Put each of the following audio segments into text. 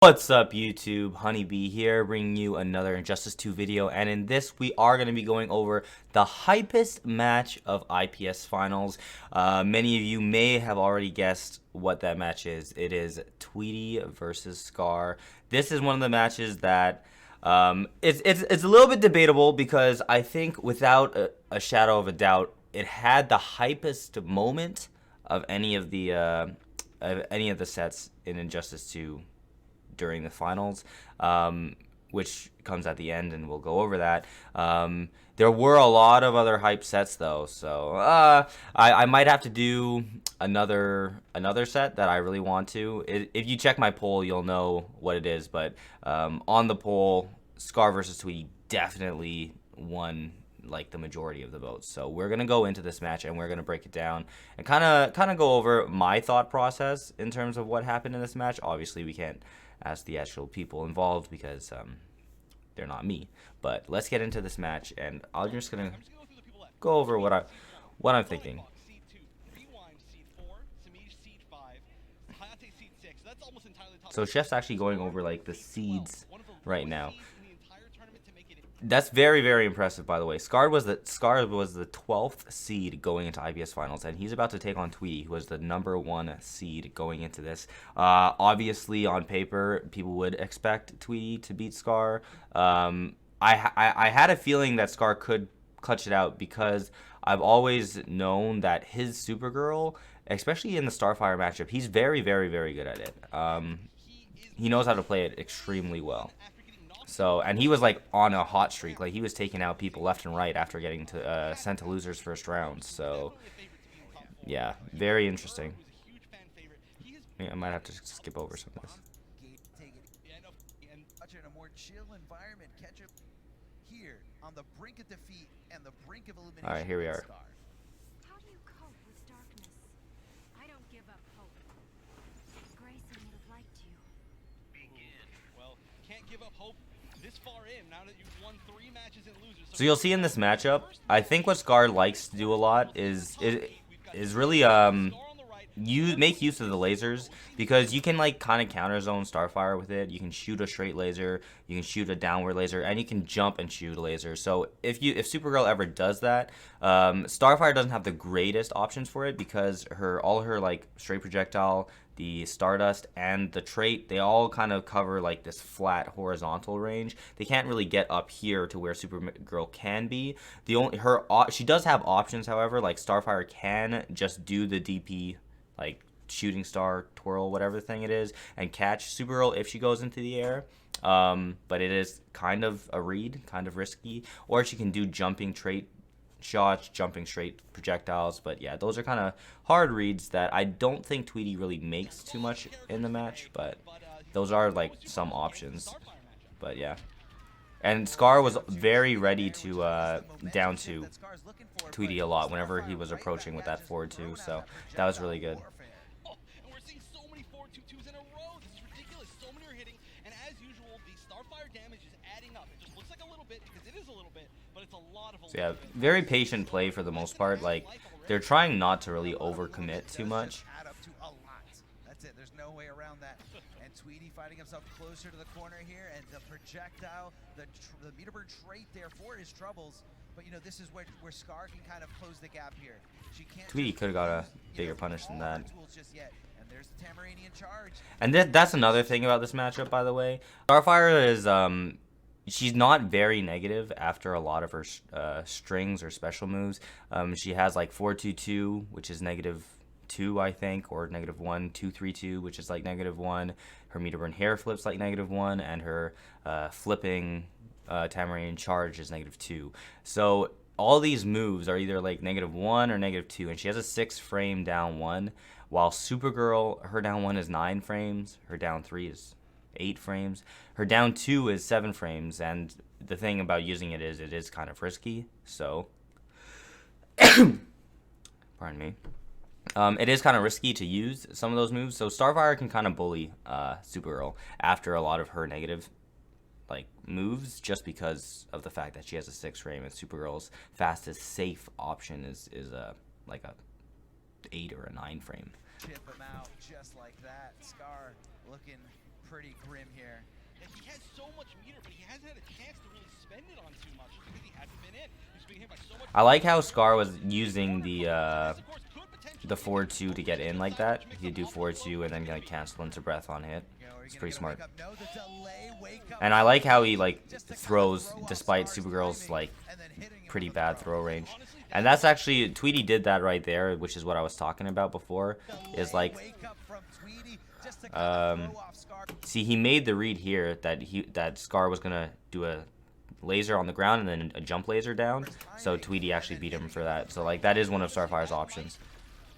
What's up YouTube, Honeybee here, bringing you another Injustice 2 video, and in this we are going to be going over the hypest match of IPS Finals. Many of you may have already guessed what that match is. It is Tweedy versus Scar. This is one of the matches that it's a little bit debatable because I think without a shadow of a doubt, it had the hypest moment of any of the sets in Injustice 2 during the finals, which comes at the end, and we'll go over that. There were a lot of other hype sets though, so I might have to do another set that I really want to. If you check my poll, you'll know what it is. But on the poll, Scar versus Tweedy definitely won like the majority of the votes. So we're gonna go into this match and we're gonna break it down and kind of go over my thought process in terms of what happened in this match. Obviously, we can't ask the actual people involved because they're not me. But let's get into this match, and I'm just gonna go over what I'm thinking. So Chef's actually going over like the seeds right now. That's very, very impressive, by the way. Scar was the 12th seed going into IPS Finals, and he's about to take on Tweedy, who was the #1 seed going into this. Obviously, on paper, people would expect Tweedy to beat Scar. I had a feeling that Scar could clutch it out because I've always known that his Supergirl, especially in the Starfire matchup, he's very, very, very good at it. He knows how to play it extremely well. So, and he was like on a hot streak, like he was taking out people left and right after getting to sent to losers first round. So yeah, very interesting. I might have to skip over some of this. All right, here we are. How do you cope with darkness? I don't give up hope. Grayson would have liked you. Well, can't give up hope this far in now that you've won 3 matches in losers. So you'll see in this matchup, I think what Scar likes to do a lot is really you make use of the lasers, because you can like kind of counter zone Starfire with it. You can shoot a straight laser, you can shoot a downward laser, and you can jump and shoot a laser. So if Supergirl ever does that, Starfire doesn't have the greatest options for it because all her like straight projectile, the Stardust, and the trait, they all kind of cover like this flat horizontal range. They can't really get up here to where Supergirl can be. She does have options, however, like Starfire can just do the DP, like shooting star twirl, whatever thing it is, and catch Supergirl if she goes into the air. But it is kind of a read, kind of risky. Or she can do jumping trait shots, jumping straight projectiles. But yeah, those are kind of hard reads that I don't think Tweedy really makes too much in the match, but those are like some options. But yeah, and Scar was very ready to down to Tweedy a lot whenever he was approaching with that forward 2, so that was really good. And we're seeing so many 4-2-2s in a row. This is ridiculous. So many are hitting, and as usual, the Starfire damage is adding up. It just looks like a little bit because it is a little bit, but it's a lot of. So yeah, very patient play for the most part. Like they're trying not to really overcommit too much. That's it. There's no way around that. And Tweedy fighting himself closer to the corner here, and the projectile, the Meterbird trait there for his troubles. But you know, this is where Scar can kind of close the gap here. She can't. Tweedy could have got a bigger punish than that. And there's the Tamaranian charge. And that's another thing about this matchup, by the way. Starfire is she's not very negative after a lot of her strings or special moves. She has like 4-2-2, which is -2, I think, or -1, 2-3-2, which is like -1. Her Meterburn hair flips like -1, and her flipping Tamaranian charge is -2. So all these moves are either like -1 or -2, and she has a 6 frame down 1, while Supergirl, her down 1 is 9 frames, her down 3 is 8 frames, her down 2 is 7 frames, and the thing about using it is kind of risky. So pardon me. It is kind of risky to use some of those moves, so Starfire can kind of bully Supergirl after a lot of her negative like moves, just because of the fact that she has a 6 frame, and Supergirl's fastest safe option is like a 8 or a 9 frame. Chip him out just like that. Scar looking pretty grim here. And he has so much meter, but he hasn't had a chance to really spend it on too much because he hasn't been in. He's being hit by so much. I like how Scar was using the 4-2 to get in like that. He'd do 4-2 and then like cancel into breath on hit. It's pretty smart. And I like how he like throws despite Supergirl's like pretty bad throw range. And that's actually, Tweedy did that right there, which is what I was talking about before. Is like, see, he made the read here that Scar was gonna do a laser on the ground and then a jump laser down. So Tweedy actually beat him for that. So like that is one of Starfire's options.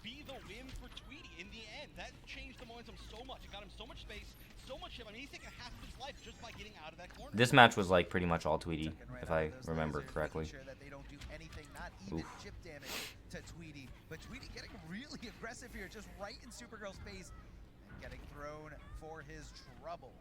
Be the win for Tweedy in the end. That changed the momentum so much. It got him so much space, so much hit. I mean, he's taken half of his life just by getting out of that corner. This match was like pretty much all Tweedy, if I remember correctly. Not even chip damage to Tweedy, but Tweedy getting really aggressive here, just right in Supergirl's face, and getting thrown for his trouble.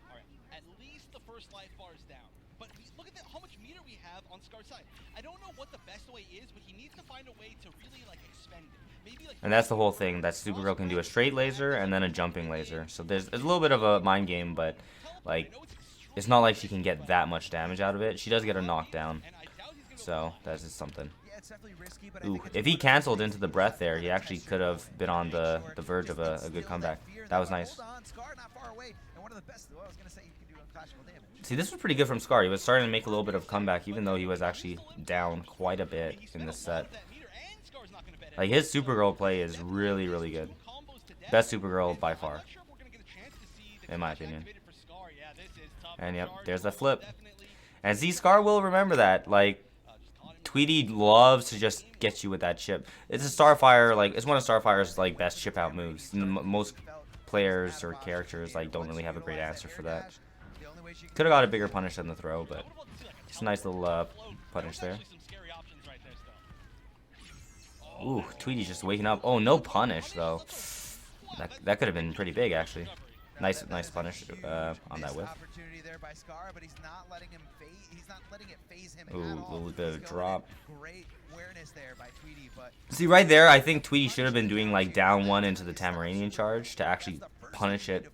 All right, at least the first life bar is down. But look at how much meter we have on Scar's side. I don't know what the best way is, but he needs to find a way to really like expend it. Maybe like. And that's the whole thing. That Supergirl can do a straight laser and then a jumping laser. So there's a little bit of a mind game, but like it's not like she can get that much damage out of it. She does get a knockdown, so that's just something. Ooh, if he canceled into the breath there, he actually could have been on the verge of a good comeback. That was nice. See, this was pretty good from Scar. He was starting to make a little bit of comeback, even though he was actually down quite a bit in this set. Like, his Supergirl play is really, really good. Best Supergirl by far, in my opinion. And yep, there's the flip. And see, Scar will remember that. Like, Tweedy loves to just get you with that chip. It's a Starfire, like, it's one of Starfire's, like, best chip out moves. Most players or characters, like, don't really have a great answer for that. Could have got a bigger punish than the throw, but it's a nice little punish there. Ooh, Tweedy's just waking up. Oh, no punish, though. That could have been pretty big, actually. Nice punish on that whiff. Ooh, a little bit of a drop. See, right there, I think Tweedy should have been doing, like, down one into the Tamaranian charge to actually punish it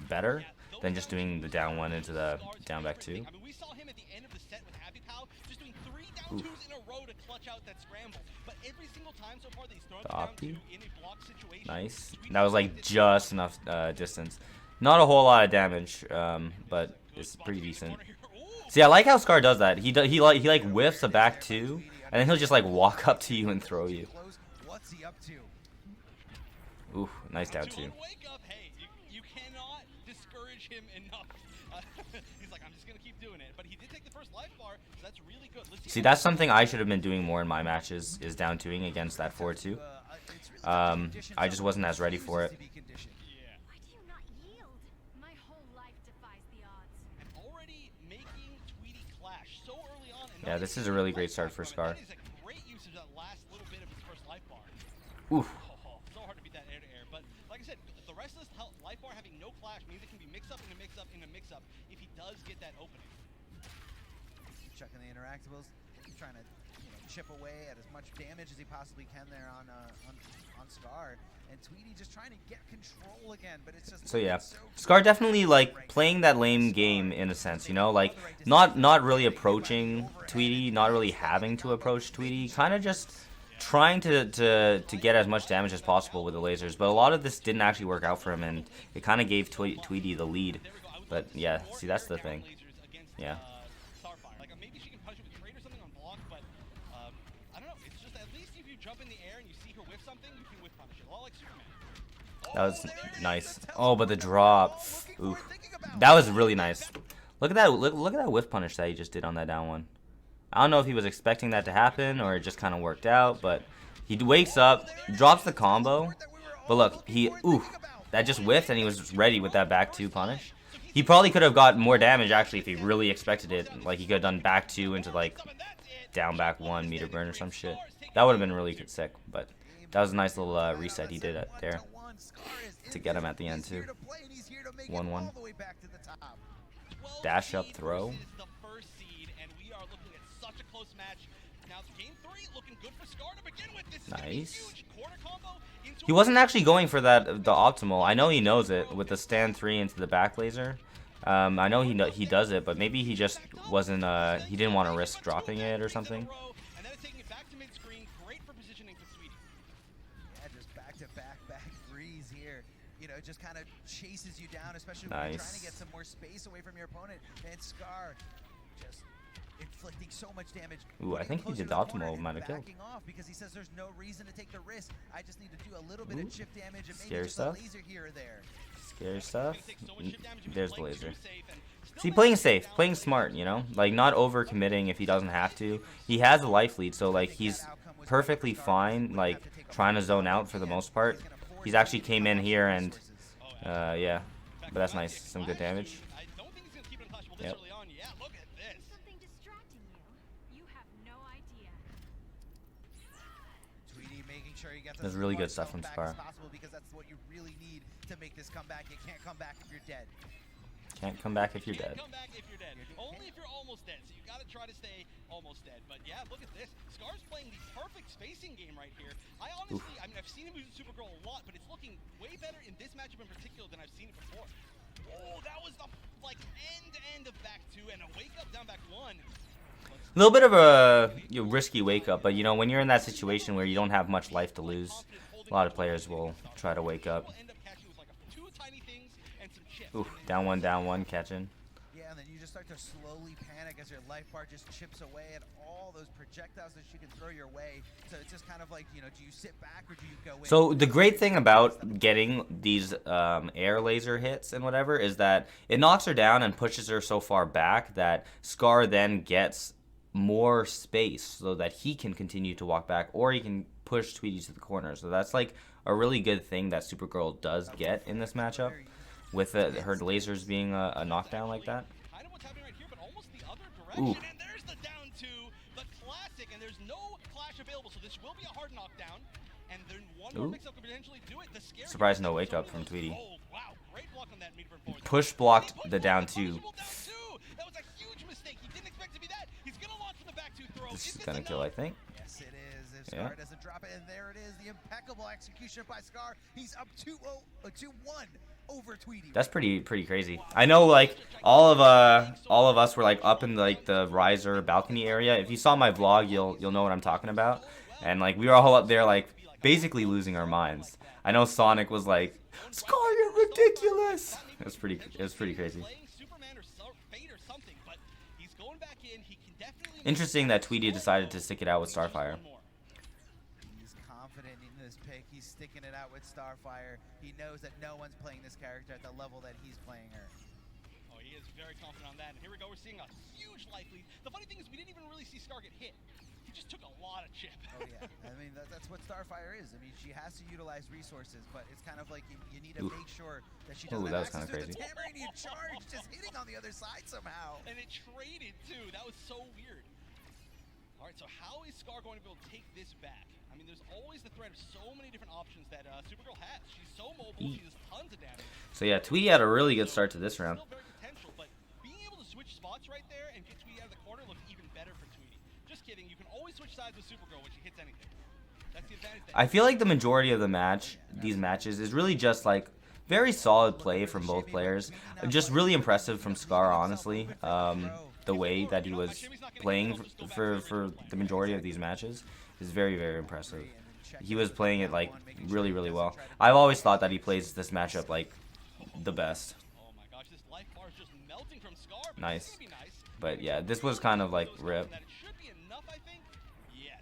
better than just doing the down one into the down back two. We saw him at the end of the set with Happy Pal just doing 3 down twos in a row to clutch out that scramble. But every single time so far that he's thrown the down two in a block situation. Nice. That was like just enough distance. Not a whole lot of damage, but it's pretty decent. See, I like how Scar does that. He like whiffs a back two, and then he'll just like walk up to you and throw you. What's he up to? Ooh, nice down two. You cannot discourage him enough. He's like, I'm just gonna keep doing it. But he did take the first life bar, so that's really good. See, that's something I should have been doing more in my matches, is down twoing against that 4-2. I just wasn't as ready for it. Yeah, this is a really great start for Scar. Oof. So hard to beat that air to air, but like I said, the rest of this life bar having no clash means it can be mix up in a mix up in a mix up if he does get that opening. Checking the interactables, trying to chip away at as much damage as he possibly can there on Scar, and Tweedy just trying to get control again, but it's just so yeah, Scar definitely like playing that lame game in a sense, like not really approaching Tweedy, not really having to approach Tweedy, kind of just trying to get as much damage as possible with the lasers. But a lot of this didn't actually work out for him, and it kind of gave Tweedy the lead. But yeah, see, that's the thing. Yeah. Maybe she can punish it with trade or something on block, but I don't know. It's just at least if you jump in the air and you see her whiff something, you can whiff punish it. A lot like Superman. That was nice. Oh, but the drop. Oof. That was really nice. Look at that. Look at that whiff punish that he just did on that down one. I don't know if he was expecting that to happen or it just kind of worked out, but he wakes up, drops the combo, but look, that just whiffed and he was ready with that back two punish. He probably could have got more damage actually if he really expected it. Like he could have done back two into like down back one meter burn or some shit. That would have been really sick, but that was a nice little reset he did there to get him at the end too. 1-1. Dash up throw. Match. Now it's game 3, looking good for Scar to begin with. This nice. Huge corner combo He wasn't actually going for that the optimal. I know he knows it with the stand 3 into the back laser. I know he does it, but maybe he just wasn't he didn't want to risk dropping it or something. And then it's taking it back to mid-screen. Great for positioning for Tweedy. Yeah, just back threes here. You know, it just kind of chases you down, especially when you're trying to get some more space away from your opponent. And Scar just inflicting so much damage. Ooh, I think he did the optimal amount of kills. Backing off because he says there's no reason to take the risk. I just need to do a little bit of chip damage and maybe Scary just stuff. a laser here or there. Scary stuff. There's the laser. See, playing safe, playing smart, you know, like not over committing if he doesn't have to. He has a life lead, so like he's perfectly fine, like trying to zone out for the most part. He's actually came in here and yeah, but that's nice, some good damage. Yep. Something distracting you. You have no idea. Tweedy making sure you get That's really good stuff from Scar. Because that's what you really need to make this comeback. You can't come back if you're dead. Can't come back if you're dead. Come back if you're dead. Only if you're almost dead. So you got to try to stay almost dead. But yeah, look at this. Scar's playing the perfect spacing game right here. I honestly, I mean, I've seen him using Supergirl a lot, but it's looking way better in this matchup in particular than I've seen it before. Oh, that was the like end of back 2 and a wake up down back 1. A little bit of a risky wake up, but you know, when you're in that situation where you don't have much life to lose, a lot of players will try to wake up. Ooh, down one, catching. Yeah, and then you just start to slowly panic as your life bar just chips away at all those projectiles that she can throw your way. So it's just kind of like, you know, do you sit back or do you go in? So the great thing about getting these air laser hits and whatever is that it knocks her down and pushes her so far back that Scar then gets more space so that he can continue to walk back, or he can push Tweedy to the corner. So that's like a really good thing that Supergirl does get in this matchup, with her lasers being a knockdown like that. Kind of what's happening right here, but almost the other direction. Ooh. And there's the down 2, the classic, and there's no clash available, so this will be a hard knockdown. And then one more mix-up could potentially do it. The scary Surprised no wake up from Tweedy. Oh, wow, great block on that Meteor forward. Push blocked the down 2. That was a huge mistake. He didn't expect to be that. He's gonna launch from the back 2 throw. This is gonna kill, I think. Yes, it is. If Scar doesn't drop it, and there it is, the impeccable execution by Scar. He's up 2-1 over Tweedy. That's pretty crazy. I know, like all of us were like up in like the riser balcony area. If you saw my vlog, you'll know what I'm talking about. And like we were all up there, like basically losing our minds. I know Sonic was like, "Scar, you're ridiculous." It was pretty crazy. Interesting that Tweedy decided to stick it out with Starfire. He's confident in this pick. He's sticking it out with Starfire. He knows that no one's playing this character at the level that he's playing her. Oh, he is very confident on that. And here we go. We're seeing a huge life lead. The funny thing is we didn't even really see Scar get hit. He just took a lot of chip. Oh, yeah. I mean, that's what Starfire is. I mean, she has to utilize resources, but it's kind of like you need to make sure that she doesn't that was have kind of access crazy. to the Tamarinian charge, just hitting on the other side somehow. And it traded, too. That was so weird. All right, so how is Scar going to be able to take this back? I mean, there's always the threat of so many different options that Supergirl has. She's so mobile. She does tons of damage. So yeah, Tweedy had a really good start to this round. Still very potential, but being able to switch spots right there and get Tweedy out of the corner looks even better for Tweedy. Just kidding. You can always switch sides with Supergirl when she hits anything. That's the advantage. I feel like the majority of the these matches, is really just like very solid play from both players. Just really impressive from Scar, honestly. The way that he was playing for the majority of these matches is very impressive. He was playing it like really well. I've always thought that he plays this matchup like the best. Oh my gosh, this life bar is just melting from Scar. Nice. But yeah, this was kind of like rip. That it should be enough, I think. Yes.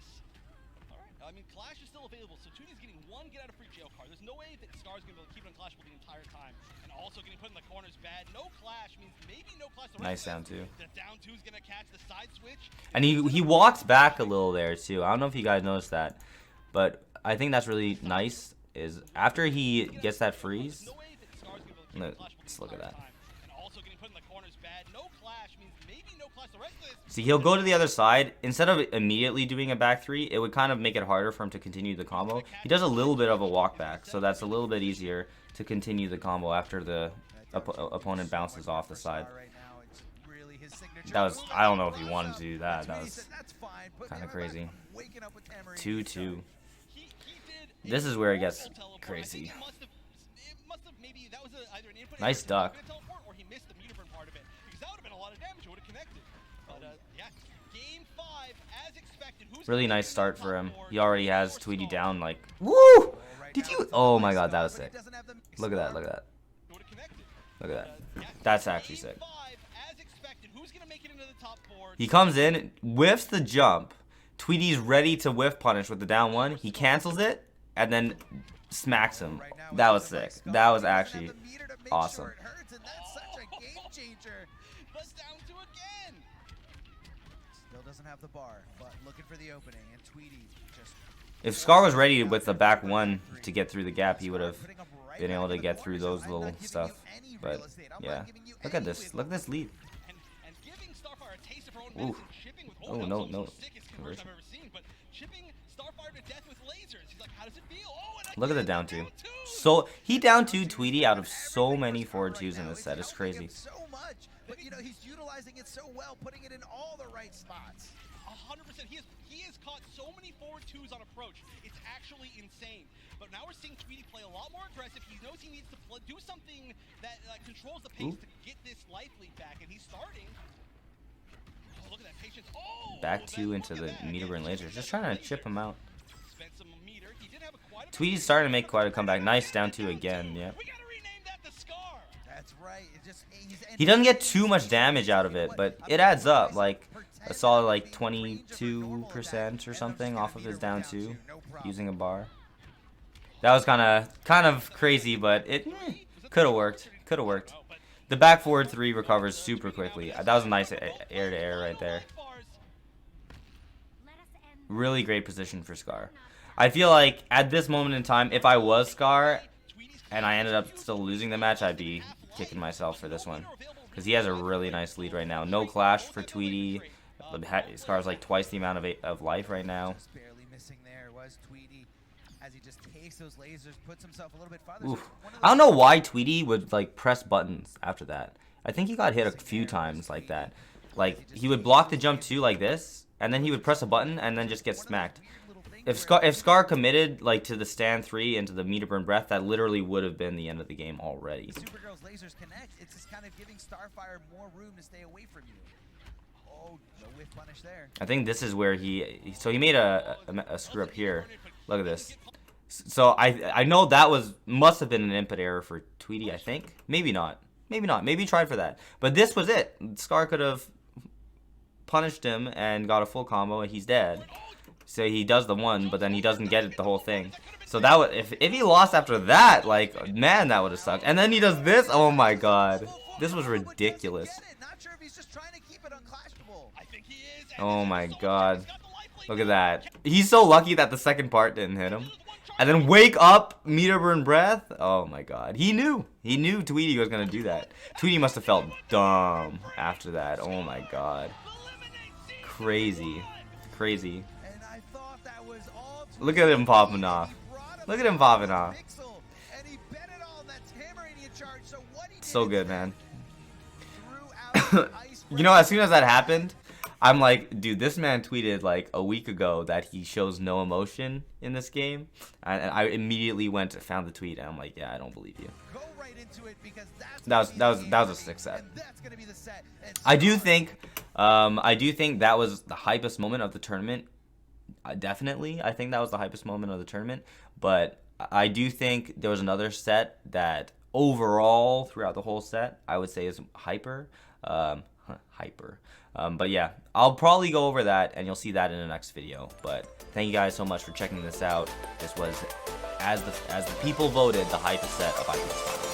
All right. I mean, Clash is still available, so Tweedy's getting one get out of free jail card. There's no way that Scar's gonna be able to keep it unclashable the entire time. And also getting put in the corner is bad. No Clash means maybe no Clash. Nice down 2. The down 2 is gonna catch the side switch. And he walks back a little there too. I don't know if you guys noticed that, but I think that's really nice. Is after he gets that freeze. Let's look at that. And also getting put in the corner is bad. No Clash means maybe no Clash. The rest of this. See, he'll go to the other side. Instead of immediately doing a back 3, it would kind of make it harder for him to continue the combo. He does a little bit of a walk back, so that's a little bit easier to continue the combo after the opponent bounces off the side. That was, I don't know if he wanted to do that. That was kind of crazy. 2-2. This is where it gets crazy. Maybe that was either an input Nice duck. teleport, or he missed the meter burn part of it, because that would have been a lot of damage. It would have connected. But yeah, game 5 as expected. Really nice start for him. He already has Tweedy down. Like, woo! Did you? Oh my God, that was sick. Look at that. Look at that. Look at that. That's actually sick. He comes in, whiffs the jump. Tweedy's ready to whiff punish with the down one. He cancels it and then smacks him. That was sick. That was actually awesome. Still doesn't have the bar, but looking for the opening, and Tweedy just. If Scar was ready with the back one to get through the gap, he would have been able to get through those little stuff. But yeah, look at this. Look at this lead. Ooh. Oh no, no. Conversion. Look at the down two. So he down two Tweedy out of so many forward twos in this set. It's crazy. So much, but you know he's utilizing it so well, putting it in all the right spots. 100%. He has caught so many forward twos on approach. It's actually insane. But now we're seeing Tweedy play a lot more aggressive. He knows he needs to do something that controls the pace to get this life lead back, and he's starting. Oh, look at that patience. Oh, back two into the meter burn laser. Just trying to chip him out. Spent some meter. He did have a Tweedy's starting to make quite a comeback. Nice down two again. Yeah. We gotta rename that the Scar. That's right. He doesn't get too much damage out of it, but it adds up. Like a solid like 22% or something off of his down two using a bar. That was kind of crazy, but it could have worked. Could have worked. The back forward three recovers super quickly. That was a nice air to air right there. Really great position for Scar. I feel like at this moment in time, if I was Scar and I ended up still losing the match, I'd be kicking myself for this one. Because he has a really nice lead right now. No clash for Tweedy. Scar's like twice the amount of life right now. Barely missing there was Tweedy as he just takes those lasers, puts himself a little bit farther. Oof. I don't know why Tweedy would like press buttons after that. I think he got hit a few times like that. Like he would block the jump too like this, and then he would press a button and then just get smacked. If Scar committed like to the stand 3 into the meter burn breath, that literally would have been the end of the game already. Supergirl's lasers connect. It's just kind of giving Starfire more room to stay away from you. Oh, no whiff punish there. I think this is where he made a screw up here. Look at this. So I know that must have been an input error for Tweedy. I think maybe not. Maybe he tried for that. But this was it. Scar could have punished him and got a full combo, and he's dead. So he does the one, but then he doesn't get it the whole thing. So that would if he lost after that, like man, that would have sucked. And then he does this. Oh my God, this was ridiculous. Oh my God, look at that. He's so lucky that the second part didn't hit him. And then wake up, meter burn breath. Oh my God, he knew Tweedy was gonna do that. Tweedy must have felt dumb after that. Oh my God, crazy. Look at him popping off. Look at him popping off. So good, man. You know, as soon as that happened, I'm like, dude, this man tweeted like a week ago that he shows no emotion in this game, and I immediately went and found the tweet, and I'm like, yeah, I don't believe you. That was a sick set. I do think that was the hypest moment of the tournament. Definitely, I think that was the hypest moment of the tournament. But I do think there was another set that overall throughout the whole set I would say is hyper. But yeah, I'll probably go over that, and you'll see that in the next video. But thank you guys so much for checking this out. This was, as the people voted, the hypest set of IPS.